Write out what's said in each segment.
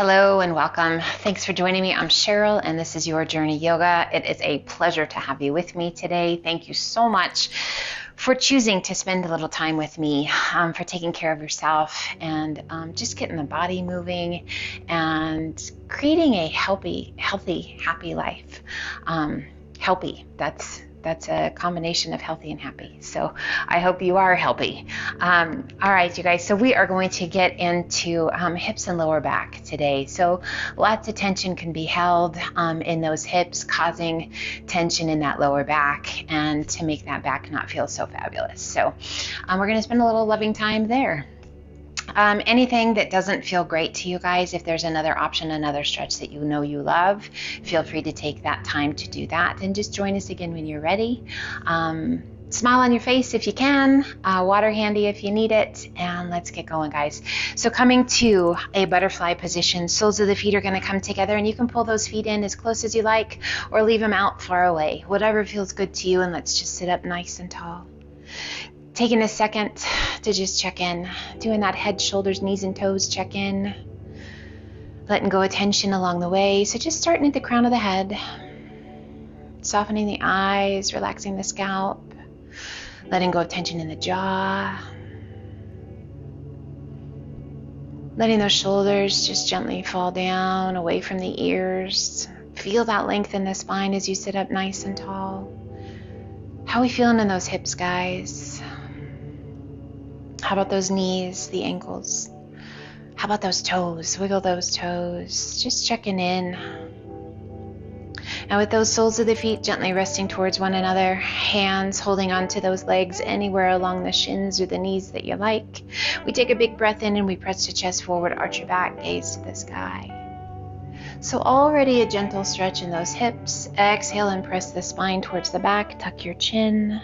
Hello and welcome. Thanks for joining me. I'm Cheryl and this is Your Journey Yoga. It is a pleasure to have you with me today. Thank you so much for choosing to spend a little time with me, for taking care of yourself and just getting the body moving and creating a healthy, happy life. Healthy, that's a combination of healthy and happy. So I hope you are healthy. All right, you guys, so we are going to get into hips and lower back today. So lots of tension can be held in those hips, causing tension in that lower back and to make that back not feel so fabulous. So we're going to spend a little loving time there. Anything that doesn't feel great to you guys, if there's another option, another stretch that you know you love, feel free to take that time to do that and just join us again when you're ready. Smile on your face if you can, water handy if you need it, and let's get going, guys. So coming to a butterfly position, soles of the feet are going to come together and you can pull those feet in as close as you like or leave them out far away, whatever feels good to you, and let's just sit up nice and tall. Taking a second to just check in, doing that head, shoulders, knees, and toes check in, letting go of tension along the way. So just starting at the crown of the head, softening the eyes, relaxing the scalp, letting go of tension in the jaw, letting those shoulders just gently fall down away from the ears. Feel that length in the spine as you sit up nice and tall. How are we feeling in those hips, guys? How about those knees, the ankles? How about those toes? Wiggle those toes. Just checking in. And with those soles of the feet gently resting towards one another, hands holding onto those legs anywhere along the shins or the knees that you like. We take a big breath in and we press the chest forward, arch your back, gaze to the sky. So already a gentle stretch in those hips. Exhale and press the spine towards the back, tuck your chin.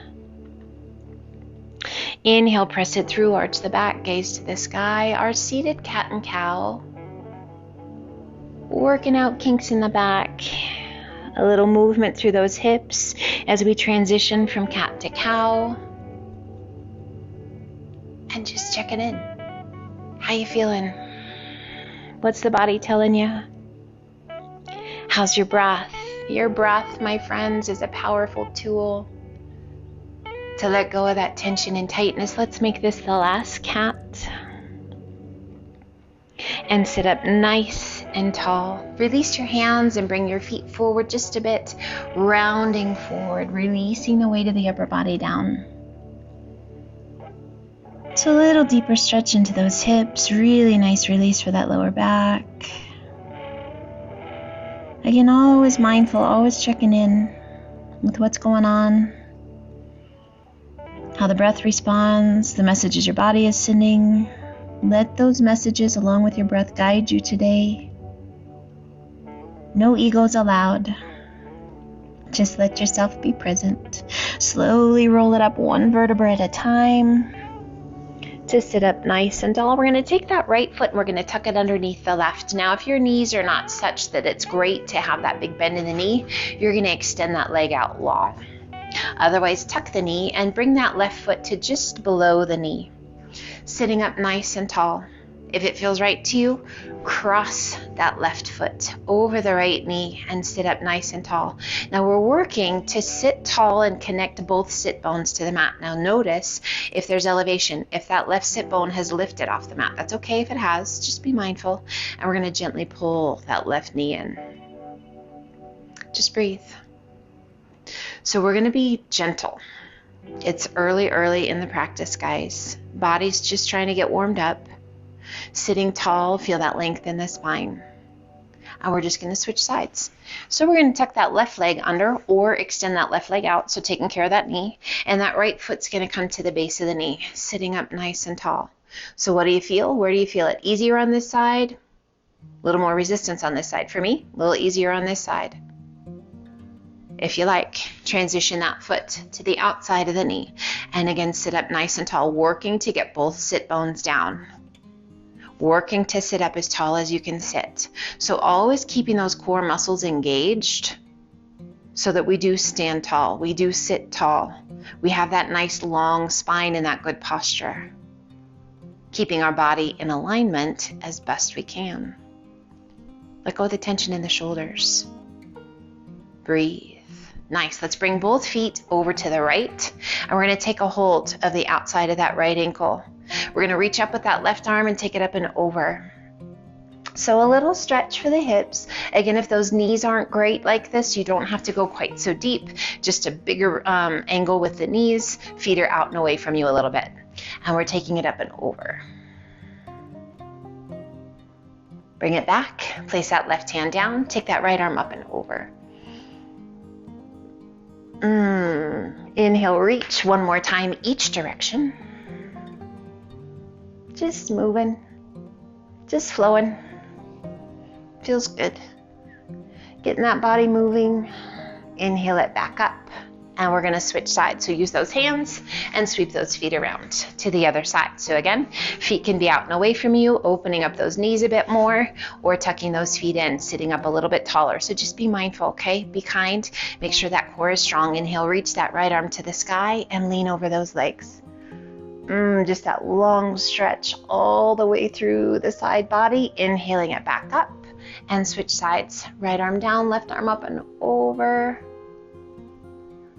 Inhale, press it through, arch the back, gaze to the sky. Our seated cat and cow. Working out kinks in the back. A little movement through those hips as we transition from cat to cow. And just checking in. How you feeling? What's the body telling you? How's your breath? Your breath, my friends, is a powerful tool to let go of that tension and tightness. Let's make this the last cat. And sit up nice and tall. Release your hands and bring your feet forward just a bit, rounding forward, releasing the weight of the upper body down. So a little deeper stretch into those hips, really nice release for that lower back. Again, always mindful, always checking in with what's going on, how the breath responds, the messages your body is sending. Let those messages along with your breath guide you today. No egos allowed. Just let yourself be present. Slowly roll it up one vertebra at a time to sit up nice and tall. We're going to take that right foot and we're going to tuck it underneath the left. Now, if your knees are not such that it's great to have that big bend in the knee, you're going to extend that leg out long. Otherwise, tuck the knee and bring that left foot to just below the knee. Sitting up nice and tall. If it feels right to you, cross that left foot over the right knee and sit up nice and tall. Now we're working to sit tall and connect both sit bones to the mat. Now notice if there's elevation, if that left sit bone has lifted off the mat. That's okay if it has, just be mindful. And we're going to gently pull that left knee in. Just breathe. So we're going to be gentle. It's early in the practice, guys. Body's just trying to get warmed up. Sitting tall, feel that length in the spine. And we're just going to switch sides. So we're going to tuck that left leg under or extend that left leg out, so taking care of that knee. And that right foot's going to come to the base of the knee, sitting up nice and tall. So what do you feel? Where do you feel it? Easier on this side? A little more resistance on this side. For me, a little easier on this side. If you like, transition that foot to the outside of the knee. And again, sit up nice and tall, working to get both sit bones down. Working to sit up as tall as you can sit. So always keeping those core muscles engaged so that we do stand tall. We do sit tall. We have that nice long spine and that good posture. Keeping our body in alignment as best we can. Let go of the tension in the shoulders. Breathe. Nice. Let's bring both feet over to the right, and we're going to take a hold of the outside of that right ankle. We're going to reach up with that left arm and take it up and over. So a little stretch for the hips. Again, if those knees aren't great like this, you don't have to go quite so deep. Just a bigger angle with the knees. Feet are out and away from you a little bit. And we're taking it up and over. Bring it back. Place that left hand down. Take that right arm up and over. Inhale, reach one more time each direction. Just moving, just flowing. Feels good. Getting that body moving. Inhale it back up, and we're gonna switch sides. So use those hands and sweep those feet around to the other side. So again, feet can be out and away from you, opening up those knees a bit more, or tucking those feet in, sitting up a little bit taller. So just be mindful, okay? Be kind. Make sure that core is strong. Inhale, reach that right arm to the sky and lean over those legs. Just that long stretch all the way through the side body. Inhaling it back up and switch sides. Right arm down, left arm up and over.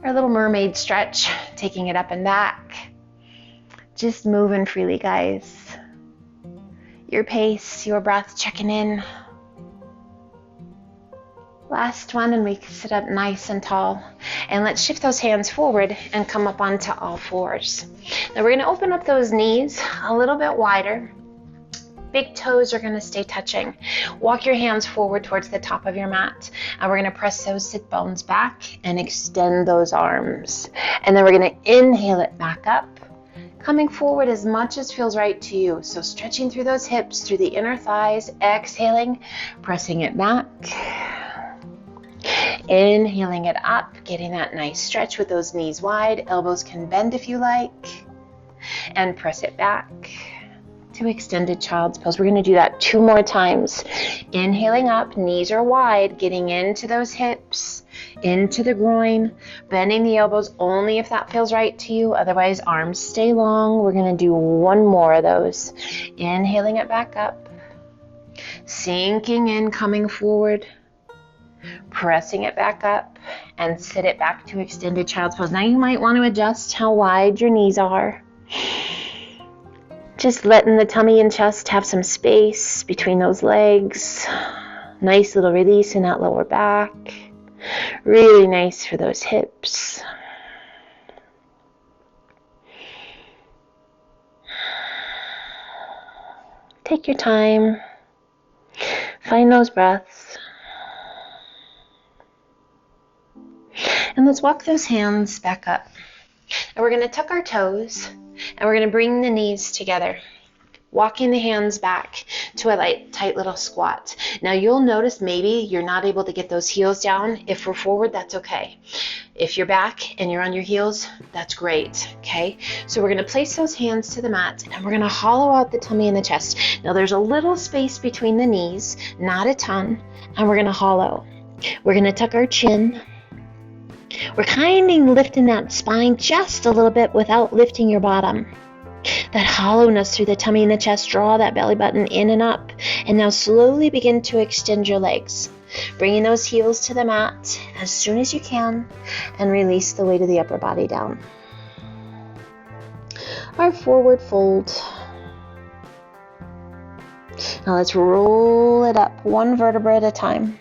Our little mermaid stretch, taking it up and back. Just moving freely, guys. Your pace, your breath, checking in. Last one, and we can sit up nice and tall. And let's shift those hands forward and come up onto all fours. Now we're going to open up those knees a little bit wider. Big toes are going to stay touching. Walk your hands forward towards the top of your mat, and we're going to press those sit bones back and extend those arms. And then we're going to inhale it back up, coming forward as much as feels right to you. So stretching through those hips, through the inner thighs, exhaling, pressing it back. Inhaling it up, getting that nice stretch with those knees wide. Elbows can bend if you like. And press it back to extended child's pose. We're going to do that 2 more times. Inhaling up, knees are wide, getting into those hips, into the groin, bending the elbows only if that feels right to you. Otherwise, arms stay long. We're going to do 1 more of those. Inhaling it back up, sinking in, coming forward, pressing it back up, and sit it back to extended child's pose. Now you might want to adjust how wide your knees are. Just letting the tummy and chest have some space between those legs. Nice little release in that lower back. Really nice for those hips. Take your time. Find those breaths. And let's walk those hands back up. And we're going to tuck our toes, and we're going to bring the knees together, walking the hands back to a tight little squat. Now you'll notice maybe you're not able to get those heels down. If we're forward, that's okay. If you're back and you're on your heels, that's great, okay? So we're going to place those hands to the mat, and we're going to hollow out the tummy and the chest. Now there's a little space between the knees, not a ton, and we're going to hollow. We're going to tuck our chin. We're kind of lifting that spine just a little bit without lifting your bottom. That hollowness through the tummy and the chest, draw that belly button in and up. And now slowly begin to extend your legs. Bringing those heels to the mat as soon as you can, and release the weight of the upper body down. Our forward fold. Now let's roll it up 1 vertebra at a time.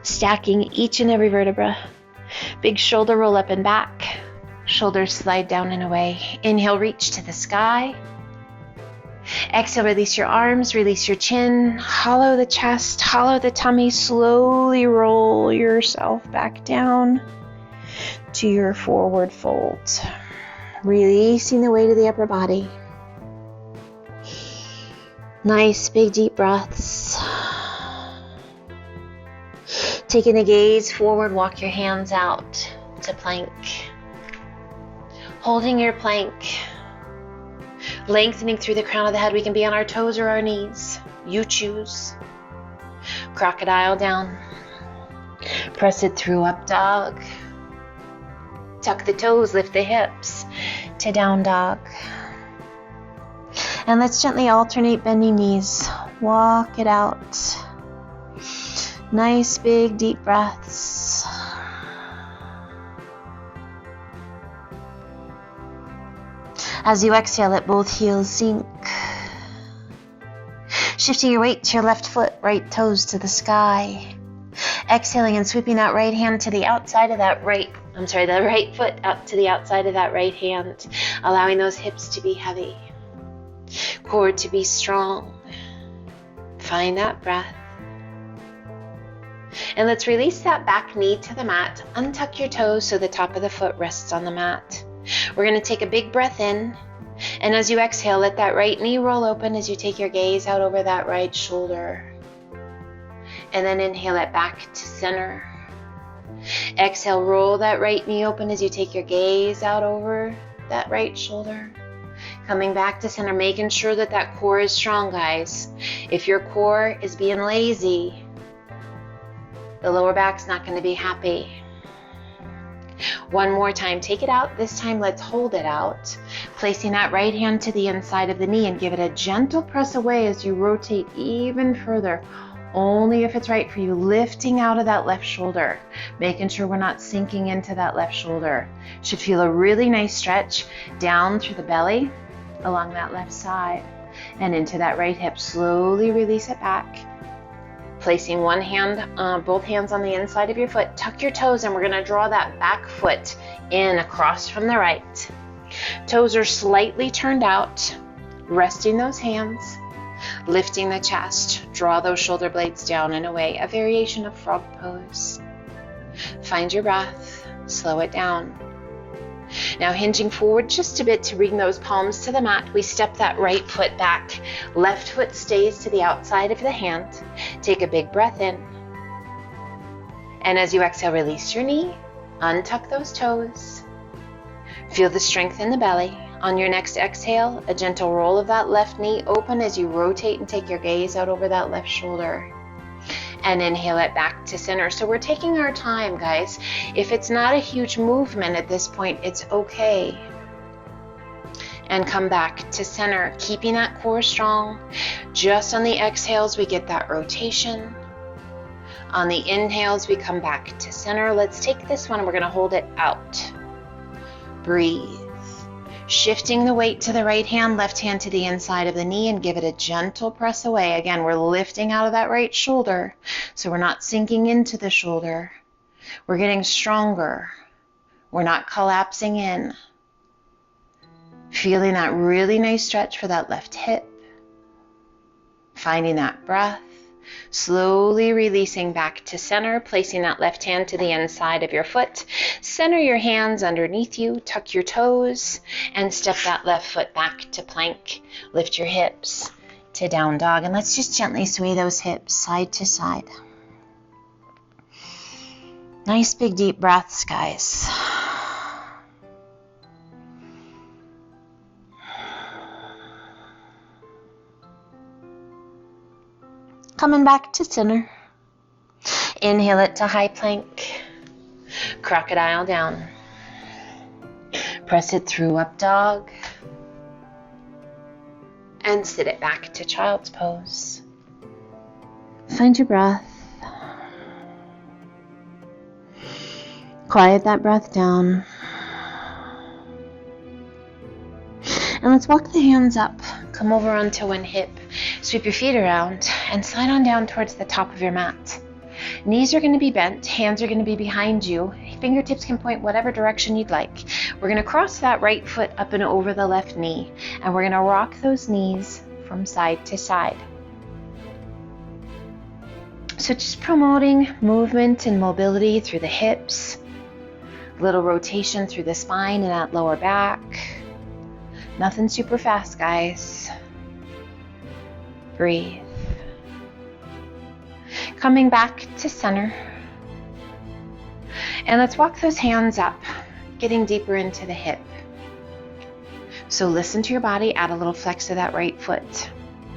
Stacking each and every vertebra. Big shoulder roll up and back. Shoulders slide down and away. Inhale, reach to the sky. Exhale, release your arms, release your chin. Hollow the chest, hollow the tummy. Slowly roll yourself back down to your forward fold. Releasing the weight of the upper body. Nice big deep breaths. Taking the gaze forward, walk your hands out to plank. Holding your plank. Lengthening through the crown of the head. We can be on our toes or our knees. You choose. Crocodile down. Press it through, up dog. Tuck the toes, lift the hips to down dog. And let's gently alternate bending knees. walk it out. Nice big deep breaths. As you exhale, let both heels sink. Shifting your weight to your left foot, right toes to the sky. Exhaling and sweeping that right hand to the outside of that the right foot up to the outside of that right hand, allowing those hips to be heavy, core to be strong. Find that breath. And let's release that back knee to the mat. Untuck your toes so the top of the foot rests on the mat. We're going to take a big breath in. And as you exhale, let that right knee roll open as you take your gaze out over that right shoulder. And then inhale it back to center. Exhale, roll that right knee open as you take your gaze out over that right shoulder. Coming back to center, making sure that that core is strong, guys. If your core is being lazy, the lower back's not going to be happy. One more time, take it out. This time, let's hold it out. Placing that right hand to the inside of the knee and give it a gentle press away as you rotate even further. Only if it's right for you, lifting out of that left shoulder, making sure we're not sinking into that left shoulder. Should feel a really nice stretch down through the belly, along that left side, and into that right hip. Slowly release it back. Placing one hand, both hands on the inside of your foot, tuck your toes, and we're gonna draw that back foot in across from the right. Toes are slightly turned out, resting those hands. Lifting the chest, draw those shoulder blades down and away, a variation of frog pose. Find your breath, slow it down. Now hinging forward just a bit to bring those palms to the mat, we step that right foot back. Left foot stays to the outside of the hand. Take a big breath in. And as you exhale, release your knee, untuck those toes. Feel the strength in the belly. On your next exhale, a gentle roll of that left knee open as you rotate and take your gaze out over that left shoulder. And inhale it back to center. So we're taking our time, guys. If it's not a huge movement at this point, it's okay. And come back to center, keeping that core strong. Just on the exhales, we get that rotation. On the inhales, we come back to center. Let's take this one and we're going to hold it out. Breathe. Shifting the weight to the right hand, left hand to the inside of the knee, and give it a gentle press away. Again, we're lifting out of that right shoulder, so we're not sinking into the shoulder. We're getting stronger. We're not collapsing in. Feeling that really nice stretch for that left hip. Finding that breath. Slowly releasing back to center, placing that left hand to the inside of your foot. Center your hands underneath you, tuck your toes, and step that left foot back to plank. Lift your hips to down dog, and let's just gently sway those hips side to side. Nice big deep breaths, guys. Coming back to center. Inhale it to high plank. Crocodile down. Press it through up dog. And sit it back to child's pose. Find your breath. Quiet that breath down. And let's walk the hands up. Come over onto one hip. Sweep your feet around and slide on down towards the top of your mat. Knees are going to be bent, hands are going to be behind you. Fingertips can point whatever direction you'd like. We're going to cross that right foot up and over the left knee, and we're going to rock those knees from side to side. So just promoting movement and mobility through the hips, little rotation through the spine and that lower back. Nothing super fast, guys. Breathe. Coming back to center. And let's walk those hands up, getting deeper into the hip. So listen to your body, add a little flex to that right foot.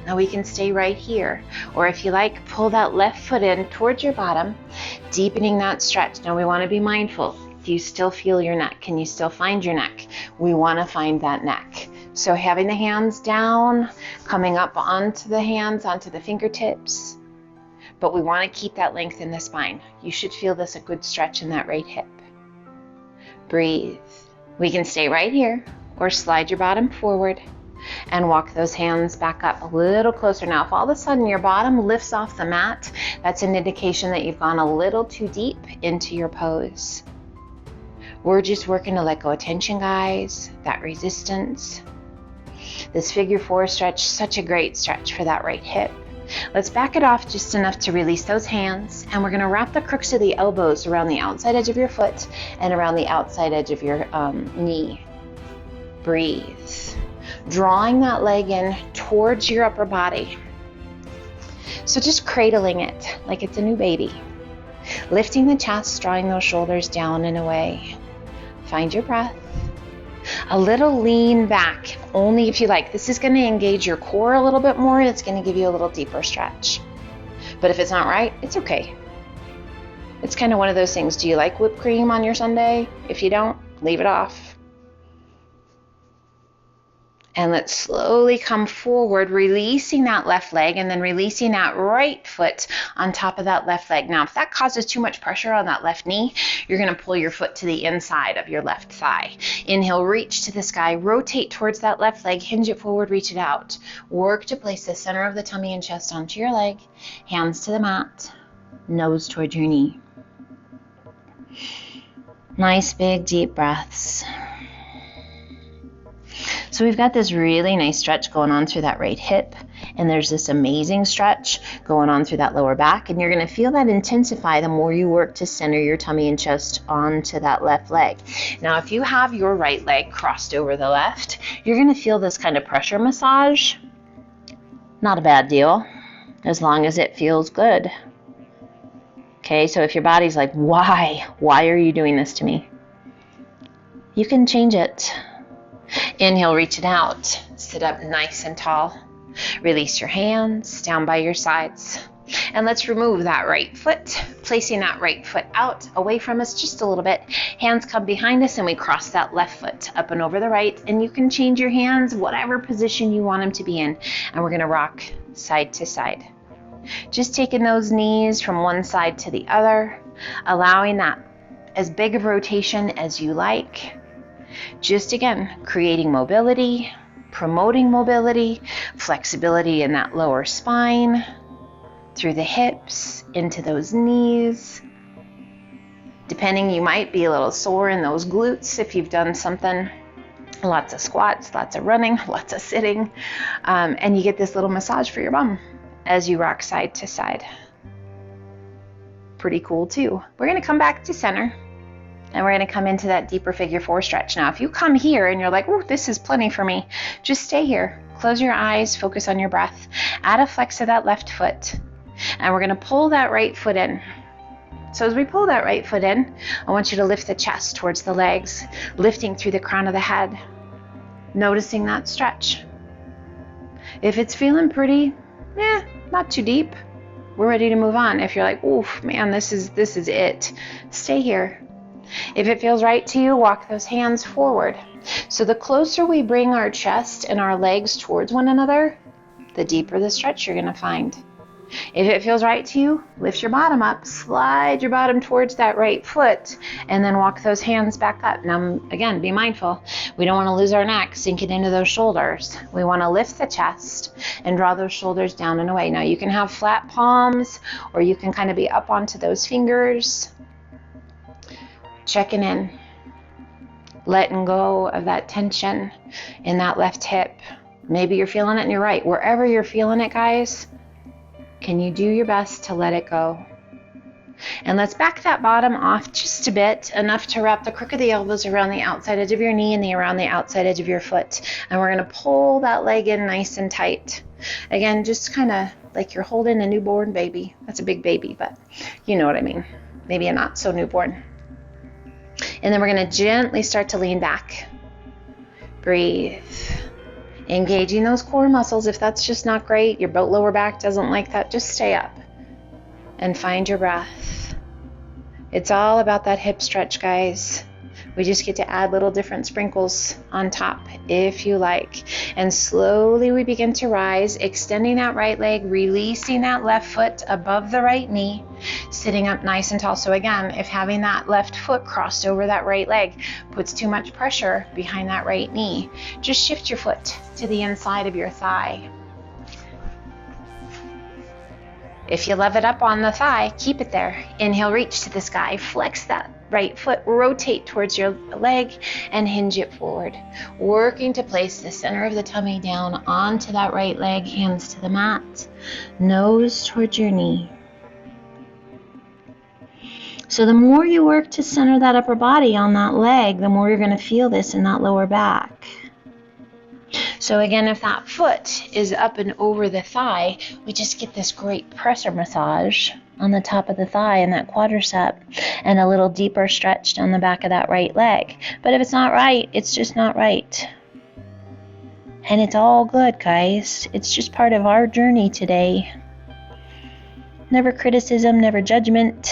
Now we can stay right here. Or if you like, pull that left foot in towards your bottom, deepening that stretch. Now we want to be mindful. Do you still feel your neck? Can you still find your neck? We want to find that neck. So having the hands down, coming up onto the hands, onto the fingertips. But we want to keep that length in the spine. You should feel this a good stretch in that right hip. Breathe. We can stay right here or slide your bottom forward and walk those hands back up a little closer. Now, if all of a sudden your bottom lifts off the mat, that's an indication that you've gone a little too deep into your pose. We're just working to let go of tension, guys, that resistance. This figure four stretch, such a great stretch for that right hip. Let's back it off just enough to release those hands, and we're going to wrap the crooks of the elbows around the outside edge of your foot and around the outside edge of your knee. Breathe. Drawing that leg in towards your upper body. So just cradling it like it's a new baby. Lifting the chest, drawing those shoulders down and away. Find your breath. A little lean back, only if you like. This is going to engage your core a little bit more. It's going to give you a little deeper stretch. But if it's not right, it's okay. It's kind of one of those things. Do you like whipped cream on your sundae? If you don't, leave it off. And let's slowly come forward, releasing that left leg and then releasing that right foot on top of that left leg. Now, if that causes too much pressure on that left knee, you're going to pull your foot to the inside of your left thigh. Inhale, reach to the sky, rotate towards that left leg, hinge it forward, reach it out. Work to place the center of the tummy and chest onto your leg, hands to the mat, nose towards your knee. Nice big deep breaths. So we've got this really nice stretch going on through that right hip, and there's this amazing stretch going on through that lower back, and you're going to feel that intensify the more you work to center your tummy and chest onto that left leg. Now, if you have your right leg crossed over the left, you're going to feel this kind of pressure massage. Not a bad deal, as long as it feels good. Okay, so if your body's like, why are you doing this to me? You can change it. Inhale, reach it out. Sit up nice and tall. Release your hands down by your sides. And let's remove that right foot, placing that right foot out away from us just a little bit. Hands come behind us and we cross that left foot up and over the right. And you can change your hands whatever position you want them to be in. And we're going to rock side to side. Just taking those knees from one side to the other, allowing that as big of rotation as you like. Just again, creating mobility, promoting mobility, flexibility in that lower spine, through the hips, into those knees. Depending, you might be a little sore in those glutes if you've done something, lots of squats, lots of running, lots of sitting, and you get this little massage for your bum as you rock side to side. Pretty cool too. We're going to come back to center. And we're going to come into that deeper figure four stretch. Now, if you come here and you're like, oh, this is plenty for me, just stay here. Close your eyes, focus on your breath. Add a flex of that left foot. And we're going to pull that right foot in. So as we pull that right foot in, I want you to lift the chest towards the legs, lifting through the crown of the head, noticing that stretch. If it's feeling pretty, not too deep, we're ready to move on. If you're like, oof, man, this is it, stay here. If it feels right to you, walk those hands forward. So the closer we bring our chest and our legs towards one another, the deeper the stretch you're going to find. If it feels right to you, lift your bottom up, slide your bottom towards that right foot, and then walk those hands back up. Now, again, be mindful. We don't want to lose our neck, sink it into those shoulders. We want to lift the chest and draw those shoulders down and away. Now, you can have flat palms, or you can kind of be up onto those fingers. Checking in, letting go of that tension in that left hip. Maybe you're feeling it in your right. Wherever you're feeling it, guys, can you do your best to let it go? And let's back that bottom off just a bit, enough to wrap the crook of the elbows around the outside edge of your knee and around the outside edge of your foot. And we're going to pull that leg in nice and tight. Again, just kind of like you're holding a newborn baby. That's a big baby, but you know what I mean. Maybe a not so newborn. And then we're going to gently start to lean back. Breathe. Engaging those core muscles. If that's just not great, your lower back doesn't like that, just stay up and find your breath. It's all about that hip stretch, guys. We just get to add little different sprinkles on top if you like. And slowly we begin to rise, extending that right leg, releasing that left foot above the right knee, sitting up nice and tall. So again, if having that left foot crossed over that right leg puts too much pressure behind that right knee, just shift your foot to the inside of your thigh. If you love it up on the thigh, keep it there. Inhale, reach to the sky, flex that right foot, rotate towards your leg and hinge it forward. Working to place the center of the tummy down onto that right leg, hands to the mat, nose towards your knee. So the more you work to center that upper body on that leg, the more you're going to feel this in that lower back. So again, if that foot is up and over the thigh, we just get this great pressure massage on the top of the thigh and that quadricep, and a little deeper stretch down the back of that right leg. But if it's not right, it's just not right. And it's all good, guys. It's just part of our journey today. Never criticism, never judgment.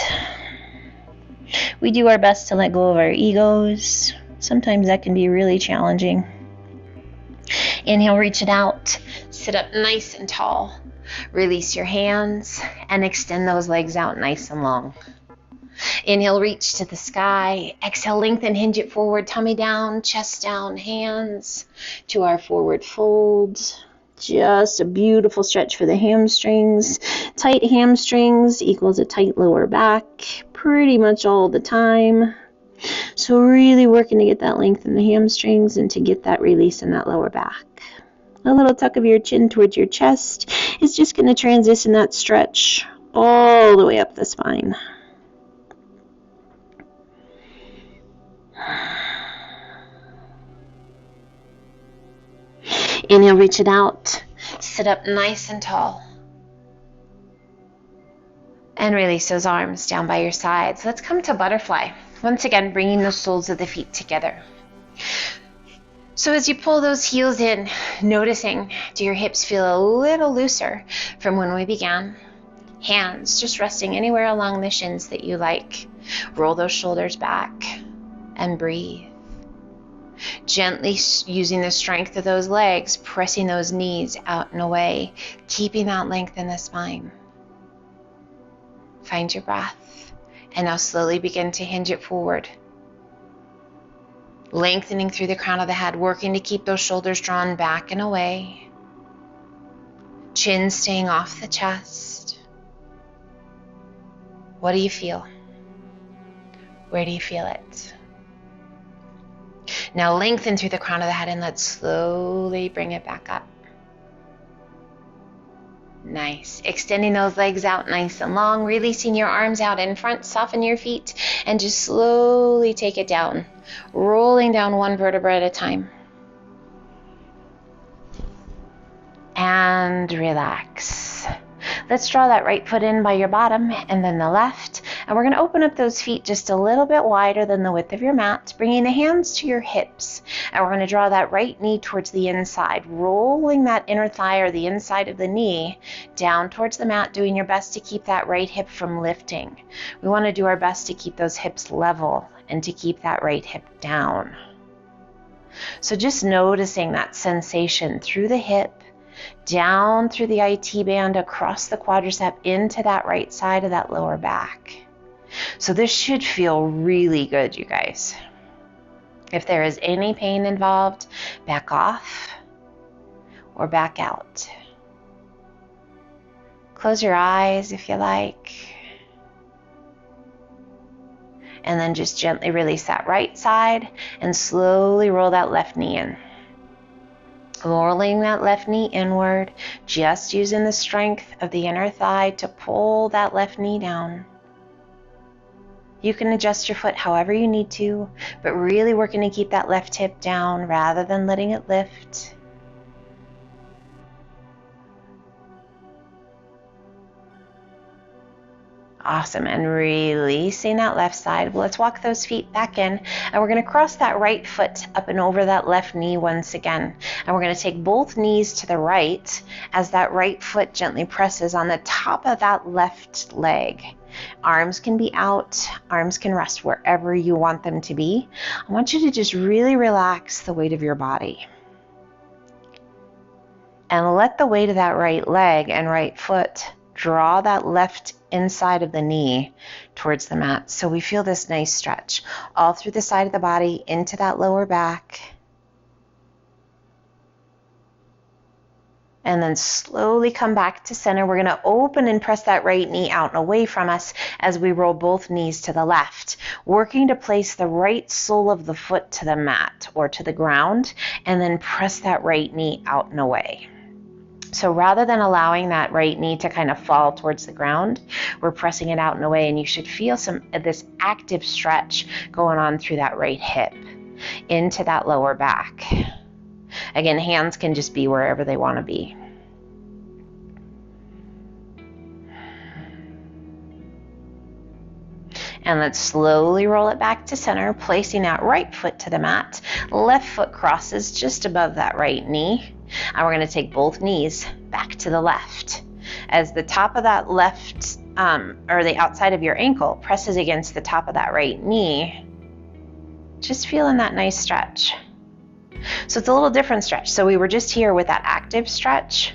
We do our best to let go of our egos. Sometimes that can be really challenging. Inhale, reach it out. Sit up nice and tall. Release your hands and extend those legs out nice and long. Inhale, reach to the sky. Exhale, lengthen, hinge it forward, tummy down, chest down, hands to our forward fold. Just a beautiful stretch for the hamstrings. Tight hamstrings equals a tight lower back pretty much all the time. So really working to get that length in the hamstrings and to get that release in that lower back. A little tuck of your chin towards your chest is just going to transition that stretch all the way up the spine. Inhale, reach it out. Sit up nice and tall. And release those arms down by your sides. Let's come to butterfly. Once again, bringing the soles of the feet together. So as you pull those heels in, noticing, do your hips feel a little looser from when we began? Hands just resting anywhere along the shins that you like. Roll those shoulders back and breathe. Gently using the strength of those legs, pressing those knees out and away, keeping that length in the spine. Find your breath, and now slowly begin to hinge it forward. Lengthening through the crown of the head, working to keep those shoulders drawn back and away. Chin staying off the chest. What do you feel? Where do you feel it? Now lengthen through the crown of the head and let's slowly bring it back up. Nice. Extending those legs out nice and long, releasing your arms out in front, soften your feet, and just slowly take it down, rolling down one vertebra at a time. And relax. Let's draw that right foot in by your bottom and then the left. And we're going to open up those feet just a little bit wider than the width of your mat, bringing the hands to your hips. And we're going to draw that right knee towards the inside, rolling that inner thigh or the inside of the knee down towards the mat, doing your best to keep that right hip from lifting. We want to do our best to keep those hips level and to keep that right hip down. So just noticing that sensation through the hip, down through the IT band, across the quadricep, into that right side of that lower back. So this should feel really good, you guys. If there is any pain involved, back off or back out. Close your eyes if you like. And then just gently release that right side and slowly roll that left knee in. Rolling that left knee inward, just using the strength of the inner thigh to pull that left knee down. You can adjust your foot however you need to, but really working to keep that left hip down rather than letting it lift. Awesome, and releasing that left side. Let's walk those feet back in, and we're going to cross that right foot up and over that left knee once again. And we're going to take both knees to the right as that right foot gently presses on the top of that left leg. Arms can be out, arms can rest wherever you want them to be. I want you to just really relax the weight of your body. And let the weight of that right leg and right foot draw that left inside of the knee towards the mat. So we feel this nice stretch all through the side of the body, into that lower back. And then slowly come back to center. We're going to open and press that right knee out and away from us as we roll both knees to the left, working to place the right sole of the foot to the mat or to the ground, and then press that right knee out and away. So rather than allowing that right knee to kind of fall towards the ground, we're pressing it out and away, and you should feel some of this active stretch going on through that right hip into that lower back. Again, hands can just be wherever they want to be. And let's slowly roll it back to center, placing that right foot to the mat. Left foot crosses just above that right knee. And we're going to take both knees back to the left. As the top of that left, or the outside of your ankle presses against the top of that right knee, just feeling that nice stretch. So it's a little different stretch. So we were just here with that active stretch.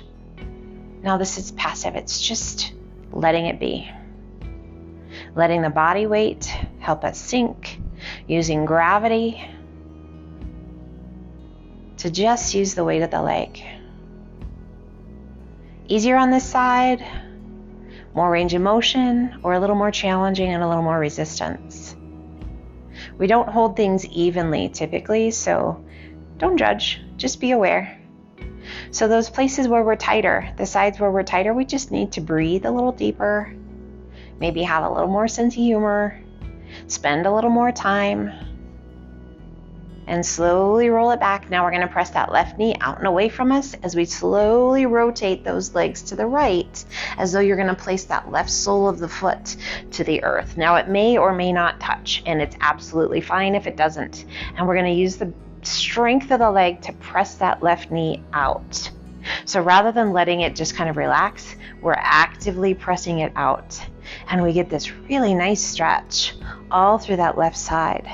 Now this is passive. It's just letting it be. Letting the body weight help us sink, using gravity to just use the weight of the leg. Easier on this side, more range of motion, or a little more challenging and a little more resistance. We don't hold things evenly typically, so don't judge, just be aware. So those places where we're tighter, the sides where we're tighter, we just need to breathe a little deeper, maybe have a little more sense of humor, spend a little more time, and slowly roll it back. Now we're going to press that left knee out and away from us as we slowly rotate those legs to the right, as though you're going to place that left sole of the foot to the earth. Now it may or may not touch, and it's absolutely fine if it doesn't. And we're going to use the strength of the leg to press that left knee out. So rather than letting it just kind of relax, we're actively pressing it out. And we get this really nice stretch all through that left side.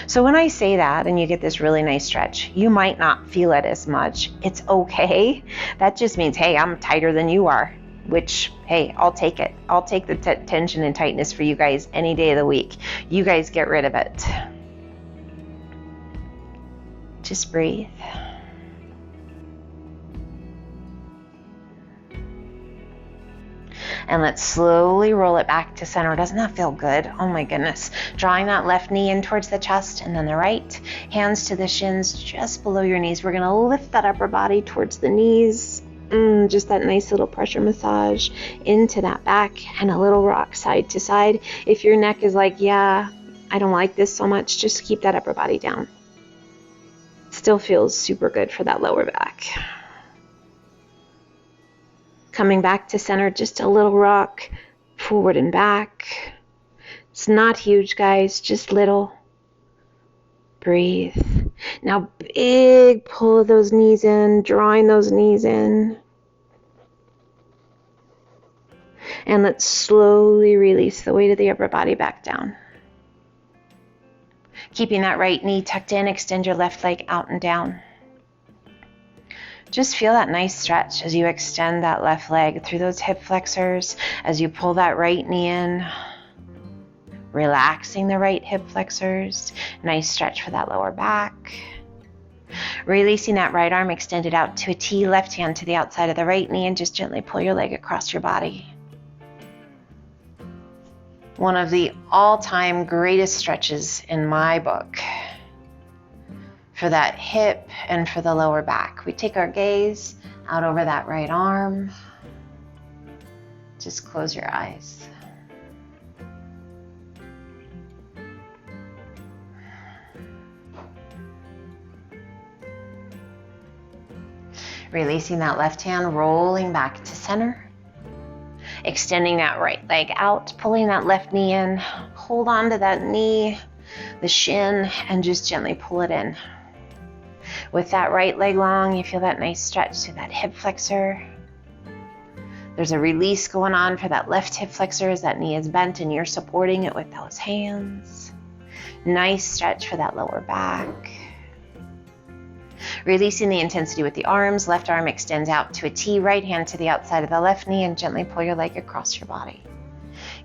So when I say that and you get this really nice stretch, you might not feel it as much. It's okay. That just means, hey, I'm tighter than you are, which, hey, I'll take it. I'll take the tension and tightness for you guys any day of the week. You guys get rid of it. Just breathe. And let's slowly roll it back to center. Doesn't that feel good? Oh my goodness. Drawing that left knee in towards the chest, and then the right. Hands to the shins just below your knees. We're going to lift that upper body towards the knees. Just that nice little pressure massage into that back, and a little rock side to side. If your neck is like, yeah, I don't like this so much, just keep that upper body down. Still feels super good for that lower back. Coming back to center, just a little rock forward and back. It's not huge, guys, just little. Breathe. Now big pull of those knees in, drawing those knees in. And let's slowly release the weight of the upper body back down. Keeping that right knee tucked in, extend your left leg out and down. Just feel that nice stretch as you extend that left leg through those hip flexors, as you pull that right knee in, relaxing the right hip flexors. Nice stretch for that lower back. Releasing that right arm extended out to a T, left hand to the outside of the right knee, and just gently pull your leg across your body. One of the all-time greatest stretches in my book for that hip and for the lower back. We take our gaze out over that right arm. Just close your eyes. Releasing that left hand, rolling back to center. Extending that right leg out, pulling that left knee in. Hold on to that knee, the shin, and just gently pull it in. With that right leg long, you feel that nice stretch through that hip flexor, There's a release going on for that left hip flexor as that knee is bent and you're supporting it with those hands. Nice stretch for that lower back. Releasing the intensity with the arms. Left arm extends out to a T, right hand to the outside of the left knee, and gently pull your leg across your body.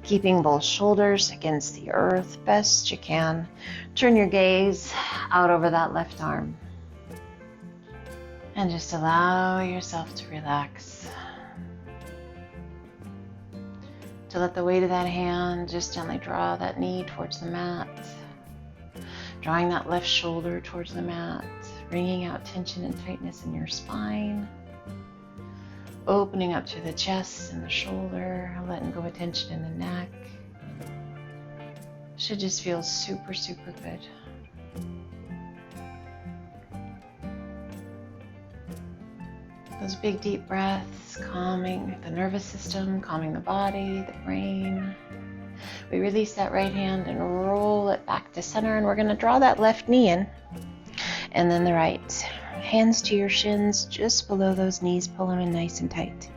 Keeping both shoulders against the earth best you can. Turn your gaze out over that left arm. And just allow yourself to relax. To let the weight of that hand just gently draw that knee towards the mat. Drawing that left shoulder towards the mat. Bringing out tension and tightness in your spine. Opening up to the chest and the shoulder. Letting go of tension in the neck. Should just feel super, super good. Those big deep breaths, calming the nervous system, calming the body, the brain. We release that right hand and roll it back to center, and we're going to draw that left knee in, and then the right. Hands to your shins, just below those knees, pull them in nice and tight.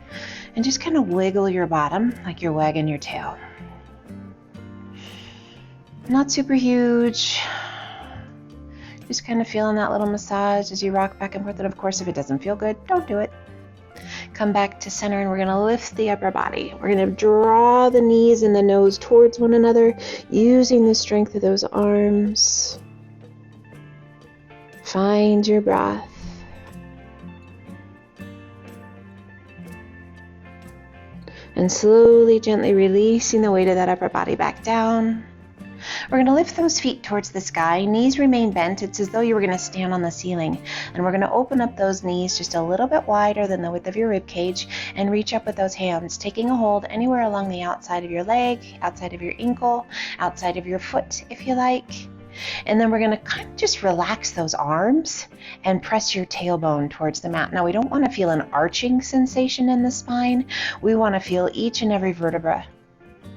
And just kind of wiggle your bottom like you're wagging your tail. Not super huge. Just kind of feeling that little massage as you rock back and forth. And of course, if it doesn't feel good, don't do it. Come back to center, and we're going to lift the upper body. We're going to draw the knees and the nose towards one another, using the strength of those arms. Find your breath. And slowly, gently releasing the weight of that upper body back down. We're going to lift those feet towards the sky. Knees remain bent. It's as though you were going to stand on the ceiling. And we're going to open up those knees just a little bit wider than the width of your rib cage and reach up with those hands, taking a hold anywhere along the outside of your leg, outside of your ankle, outside of your foot if you like. And then we're going to kind of just relax those arms and press your tailbone towards the mat. Now, we don't want to feel an arching sensation in the spine. We want to feel each and every vertebra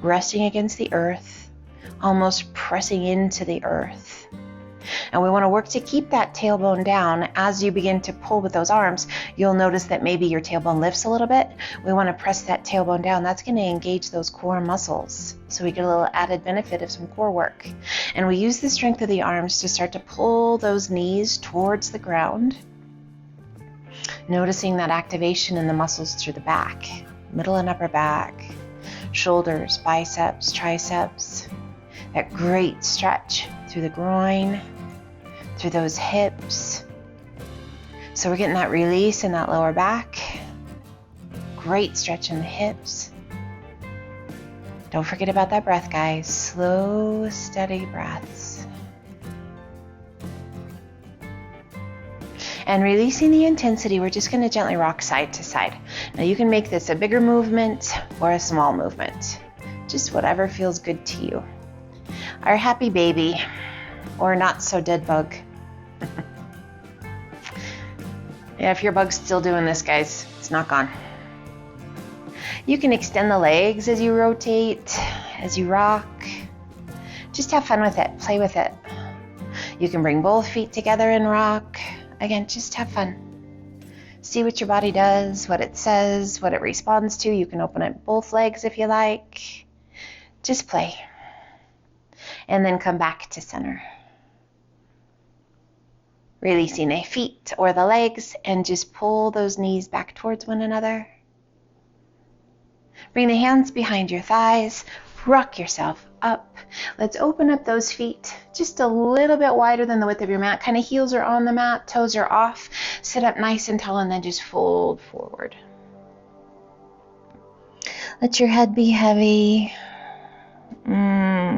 resting against the earth, almost pressing into the earth. And we want to work to keep that tailbone down. As you begin to pull with those arms, you'll notice that maybe your tailbone lifts a little bit. We want to press that tailbone down. That's going to engage those core muscles, so we get a little added benefit of some core work. And we use the strength of the arms to start to pull those knees towards the ground, noticing that activation in the muscles through the back, middle and upper back, shoulders, biceps, triceps. That great stretch through the groin, through those hips. So we're getting that release in that lower back. Great stretch in the hips. Don't forget about that breath, guys. Slow, steady breaths. And releasing the intensity, we're just going to gently rock side to side. Now you can make this a bigger movement or a small movement. Just whatever feels good to you. Our happy baby, or not so dead bug. Yeah, if your bug's still doing this, guys, it's not gone. You can extend the legs as you rotate, as you rock. Just have fun with it, play with it. You can bring both feet together and rock. Again, just have fun. See what your body does, what it says, what it responds to. You can open up both legs if you like. Just play. And then come back to center. Releasing the feet or the legs and just pull those knees back towards one another. Bring the hands behind your thighs. Rock yourself up. Let's open up those feet just a little bit wider than the width of your mat. Kind of heels are on the mat, toes are off. Sit up nice and tall and then just fold forward. Let your head be heavy.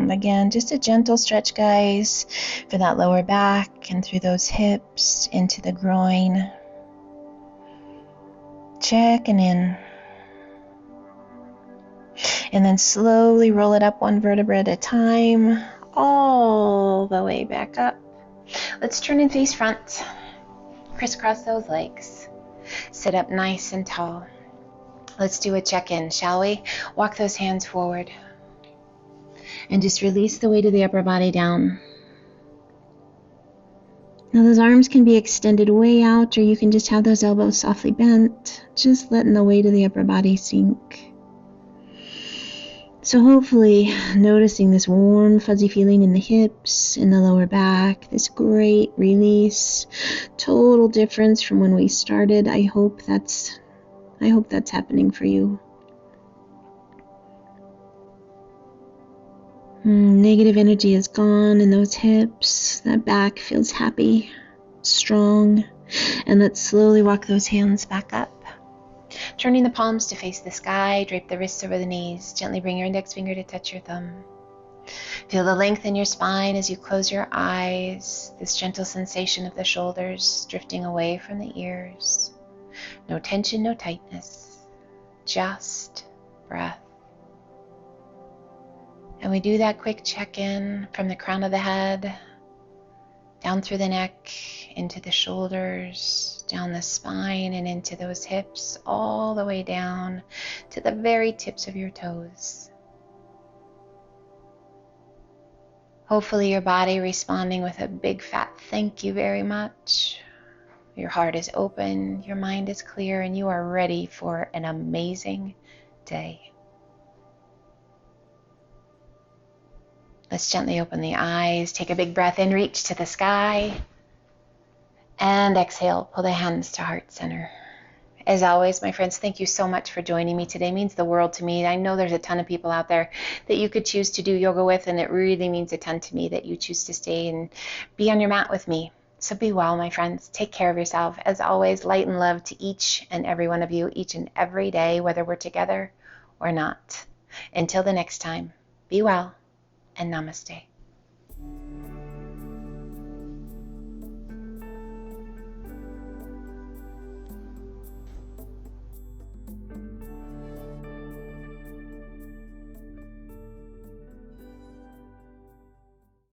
Again, just a gentle stretch, guys, for that lower back and through those hips into the groin. Checking in. And then slowly roll it up one vertebra at a time, all the way back up. Let's turn and face front. Crisscross those legs. Sit up nice and tall. Let's do a check-in, shall we? Walk those hands forward. And just release the weight of the upper body down. Now those arms can be extended way out, or you can just have those elbows softly bent, just letting the weight of the upper body sink. So hopefully noticing this warm, fuzzy feeling in the hips, in the lower back, this great release, total difference from when we started. I hope that's happening for you. Negative energy is gone in those hips. That back feels happy, strong. And let's slowly walk those hands back up. Turning the palms to face the sky, drape the wrists over the knees. Gently bring your index finger to touch your thumb. Feel the length in your spine as you close your eyes, this gentle sensation of the shoulders drifting away from the ears. No tension, no tightness, just breath. And we do that quick check-in from the crown of the head, down through the neck, into the shoulders, down the spine, and into those hips, all the way down to the very tips of your toes. Hopefully your body responding with a big fat thank you very much. Your heart is open, your mind is clear, and you are ready for an amazing day. Let's gently open the eyes, take a big breath in, reach to the sky, and exhale, pull the hands to heart center. As always, my friends, thank you so much for joining me today. It means the world to me. I know there's a ton of people out there that you could choose to do yoga with, and it really means a ton to me that you choose to stay and be on your mat with me. So be well, my friends. Take care of yourself. As always, light and love to each and every one of you, each and every day, whether we're together or not. Until the next time, be well and namaste.